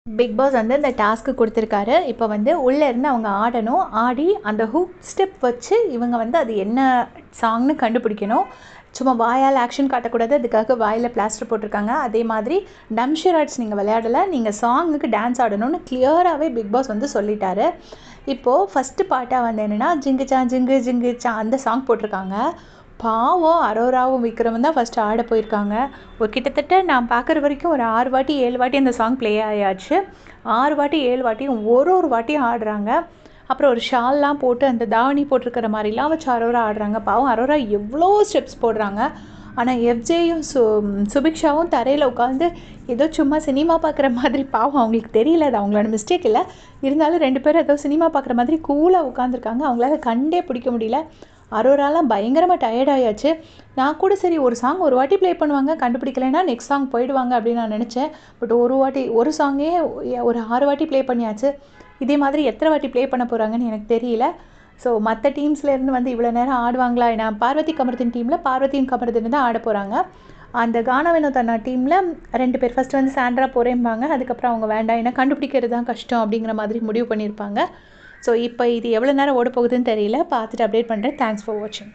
Big pass வந்து இந்த task கொடுத்துருக்காரு. இப்போ வந்து உள்ளே இருந்து அவங்க ஆடணும். ஆடி அந்த ஹூக் ஸ்டெப் வச்சு இவங்க வந்து அது என்ன சாங்னு கண்டுபிடிக்கணும். சும்மா வாயால் ஆக்ஷன் காட்டக்கூடாது. அதுக்காக வாயில் பிளாஸ்டர் போட்டிருக்காங்க. அதே மாதிரி டம்ஷராட்ஸ் நீங்கள் விளையாடலை, நீங்கள் சாங்குக்கு டான்ஸ் ஆடணும்னு கிளியராகவே பிக் பாஸ் வந்து சொல்லிட்டாரு. இப்போது ஃபஸ்ட்டு பாட்டாக வந்து என்னென்னா ஜிங்குச்சா ஜிங்கு ஜிங்குச்சா அந்த சாங் போட்டிருக்காங்க. பாவம் அரோராவும் விக்ரமும் தான் ஃபஸ்ட்டு ஆட போயிருக்காங்க. ஒரு கிட்டத்தட்ட நான் பார்க்குற வரைக்கும் ஒரு 6 வாட்டி 7 வாட்டி அந்த சாங் ப்ளே ஆயாச்சு. 6 வாட்டி 7 வாட்டியும் ஒரு வாட்டியும் ஆடுறாங்க. அப்புறம் ஒரு ஷால்லாம் போட்டு அந்த தாவணி போட்டிருக்கிற மாதிரிலாம் வச்சு அரோரா ஆடுறாங்க. பாவம் அரோரா எவ்வளோ ஸ்டெப்ஸ் போடுறாங்க. ஆனால் எஃப்ஜேயும் சுபிக்ஷாவும் தரையில் உட்காந்து ஏதோ சும்மா சினிமா பார்க்குற மாதிரி, பாவம் அவங்களுக்கு தெரியல, அது அவங்களோட மிஸ்டேக் இல்லை, இருந்தாலும் 2 பேரும் ஏதோ சினிமா பார்க்குற மாதிரி கூலாக உட்காந்துருக்காங்க. அவங்களால கண்டே பிடிக்க முடியல. அரோராலாம் பயங்கரமாக டயர்டாயாச்சு. நான் கூட சரி ஒரு சாங் ஒரு வாட்டி ப்ளே பண்ணுவாங்க, கண்டுபிடிக்கலைன்னா நெக்ஸ்ட் சாங் போயிடுவாங்க அப்படின்னு நான் நினச்சேன். பட் ஒரு சாங்கே ஒரு 6 வாட்டி ப்ளே பண்ணியாச்சு. இதே மாதிரி எத்தனை வாட்டி ப்ளே பண்ண போகிறாங்கன்னு எனக்கு தெரியல. ஸோ மற்ற டீம்ஸ்லேருந்து வந்து இவ்வளோ நேரம் ஆடுவாங்களா? நான் பார்வதி கமருதீன் டீமில் பார்வதியும் கமருதீன் தான் ஆட போகிறாங்க. அந்த கானா வினோத் அண்ணா டீமில் 2 பேர் ஃபஸ்ட்டு வந்து சாண்ட்ரா போகிறேம்பாங்க, அதுக்கப்புறம் அவங்க வேண்டாம், ஏன்னா கண்டுபிடிக்கிறது தான் கஷ்டம் அப்படிங்கிற மாதிரி முடிவு பண்ணியிருப்பாங்க. ஸோ இப்போ இது எவ்வளோ நேரம் ஓட போகுதுன்னு தெரியல. பார்த்துட்டு அப்டேட் பண்ணுறேன். தேங்க்ஸ் ஃபார் வாட்சிங்.